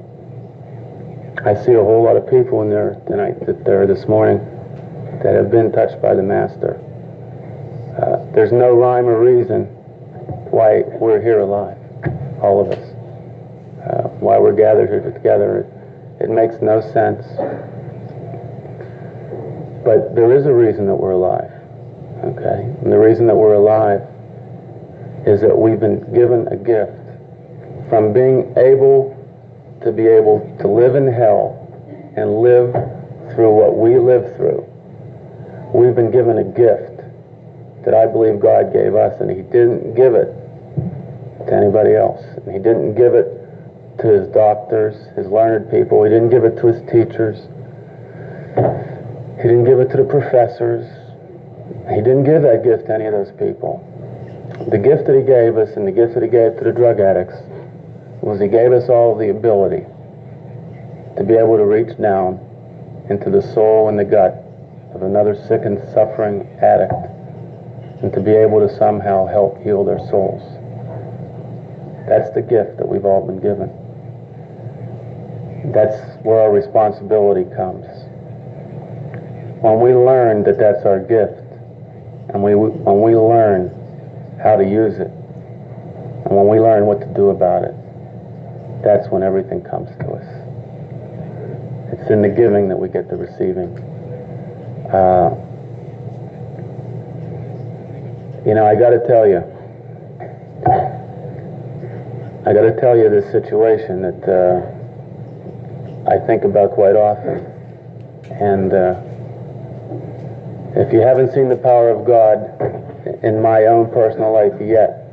I see a whole lot of people in there tonight, this morning, that have been touched by the master. There's no rhyme or reason why we're here alive, all of us. Why we're gathered here together. It makes no sense. But there is a reason that we're alive, okay? And the reason that we're alive is that we've been given a gift. From being able to live in hell and live through what we live through, we've been given a gift that I believe God gave us, and he didn't give it to anybody else. And he didn't give it to his doctors, his learned people. He didn't give it to his teachers. He didn't give it to the professors. He didn't give that gift to any of those people. The gift that he gave us, and the gift that he gave to the drug addicts, was he gave us all the ability to be able to reach down into the soul and the gut of another sick and suffering addict, and to be able to somehow help heal their souls. That's the gift that we've all been given. That's where our responsibility comes. When we learn that that's our gift, and when we learn how to use it, And when we learn what to do about it, that's when everything comes to us. It's in the giving that we get the receiving. I got to tell you this situation that I think about quite often. And if you haven't seen the power of God in my own personal life yet,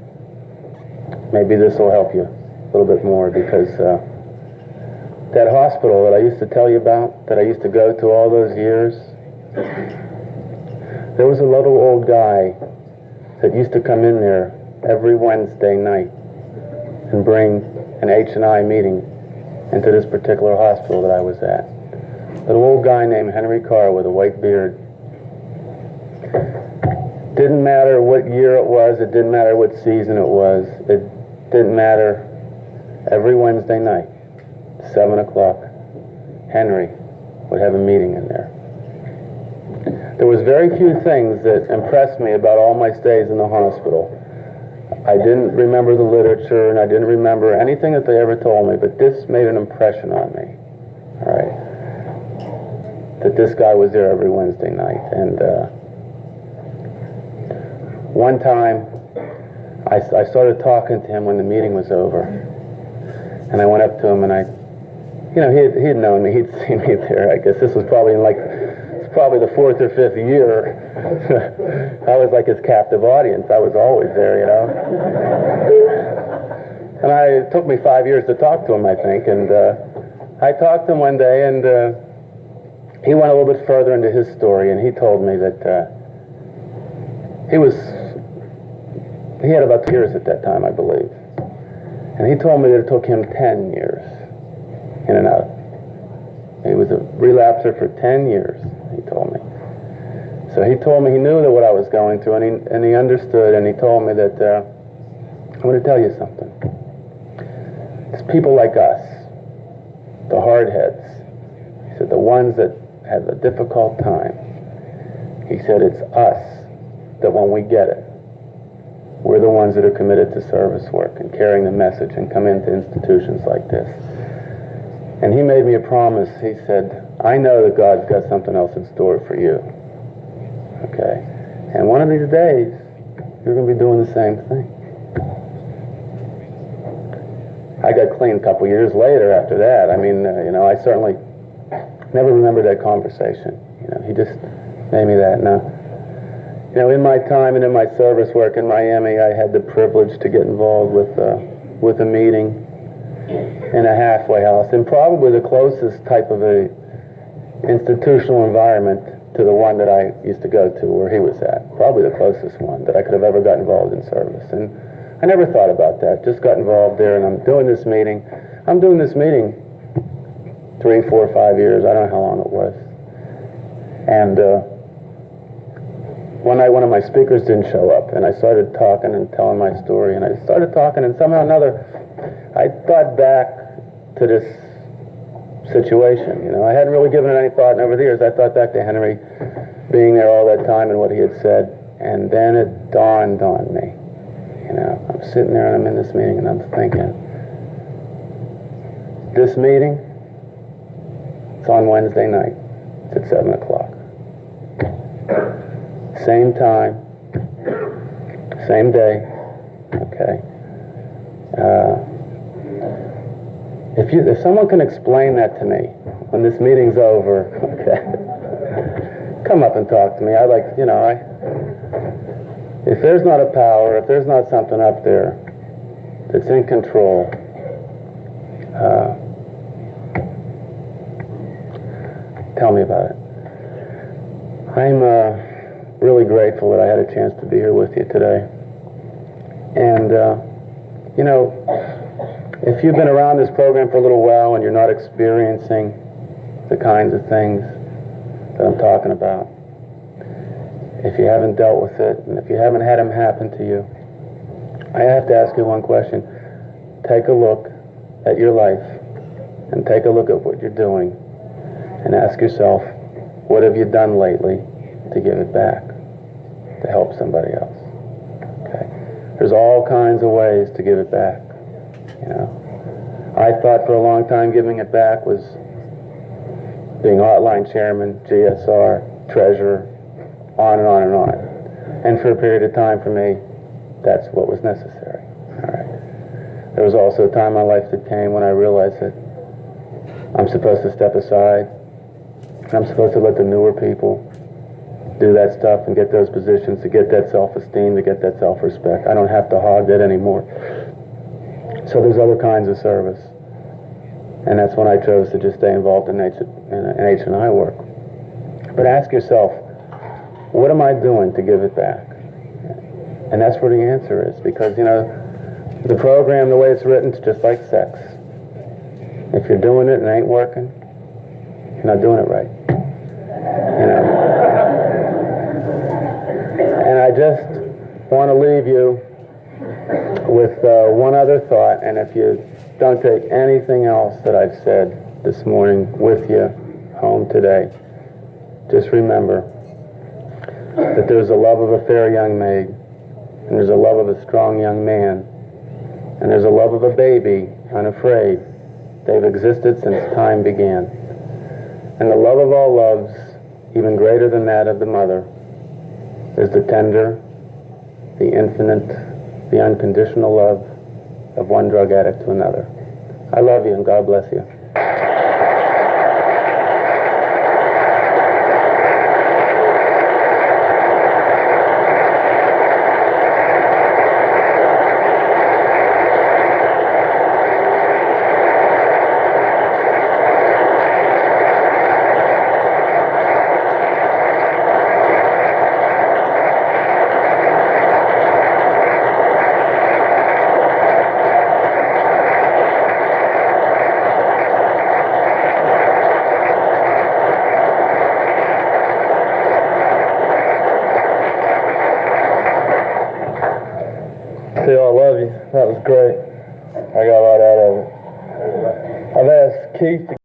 maybe this will help you a little bit more, because that hospital that I used to tell you about, that I used to go to all those years, there was a little old guy that used to come in there every Wednesday night and bring an H&I meeting into this particular hospital that I was at. A little old guy named Henry Carr with a white beard. Didn't matter what year it was, it didn't matter what season it was, it didn't matter. Every Wednesday night, 7 o'clock, Henry would have a meeting in there. There was very few things that impressed me about all my stays in the hospital. I didn't remember the literature, and I didn't remember anything that they ever told me, but this made an impression on me, all right? That this guy was there every Wednesday night. And one time, I started talking to him when the meeting was over. And I went up to him, and he'd known me, he'd seen me there. I guess this was probably probably the 4th or 5th year. I was like his captive audience. I was always there, And it took me 5 years to talk to him, I think. And I talked to him one day, and he went a little bit further into his story, and he told me that he had about 2 years at that time, I believe. And he told me that it took him 10 years in and out. He was a relapser for 10 years, he told me. So he told me he knew that what I was going through, and he understood, and he told me that, I'm going to tell you something. It's people like us, the hardheads. He said, the ones that have a difficult time. He said, it's us that when we get it, we're the ones that are committed to service work and carrying the message and come into institutions like this. And he made me a promise. He said, I know that God's got something else in store for you. Okay? And one of these days, you're going to be doing the same thing. I got clean a couple years later after that. I mean, I certainly never remembered that conversation. He just made me that. Now, in my time and in my service work in Miami, I had the privilege to get involved with a meeting in a halfway house, and probably the closest type of a institutional environment to the one that I used to go to where he was at. Probably the closest one that I could have ever got involved in service. And I never thought about that. Just got involved there, and I'm doing this meeting 3, 4, 5 years. I don't know how long it was. And one night one of my speakers didn't show up, and I started talking and telling my story, and I started talking, and somehow or another I thought back to this situation. I hadn't really given it any thought, and over the years I thought back to Henry being there all that time and what he had said, and then it dawned on me. I'm sitting there and I'm in this meeting and I'm thinking, this meeting, it's on Wednesday night. It's at 7 o'clock. Same time, same day, okay? If someone can explain that to me when this meeting's over, okay, come up and talk to me. If there's not a power, if there's not something up there that's in control, tell me about it. I'm really grateful that I had a chance to be here with you today. And, if you've been around this program for a little while and you're not experiencing the kinds of things that I'm talking about, if you haven't dealt with it, and if you haven't had them happen to you, I have to ask you one question. Take a look at your life and take a look at what you're doing and ask yourself, what have you done lately to give it back, to help somebody else? Okay? There's all kinds of ways to give it back, you know. I thought for a long time giving it back was being hotline chairman, GSR, treasurer, on and on and on. And for a period of time for me, that's what was necessary. All right. There was also a time in my life that came when I realized that I'm supposed to step aside. I'm supposed to let the newer people do that stuff and get those positions, to get that self-esteem, to get that self-respect. I don't have to hog that anymore. So there's other kinds of service. And that's when I chose to just stay involved in H&I work. But ask yourself, what am I doing to give it back? And that's where the answer is. Because, you know, the program, the way it's written, it's just like sex. If you're doing it and it ain't working, you're not doing it right. You know? And I just want to leave you with one other thought, and if you don't take anything else that I've said this morning with you home today, just remember that there's a love of a fair young maid, and there's a love of a strong young man, and there's a love of a baby unafraid. They've existed since time began. And the love of all loves, even greater than that of the mother, is the tender, the infinite, the unconditional love of one drug addict to another. I love you, and God bless you. Phil, I love you. That was great. I got a lot out of it. I've asked Keith to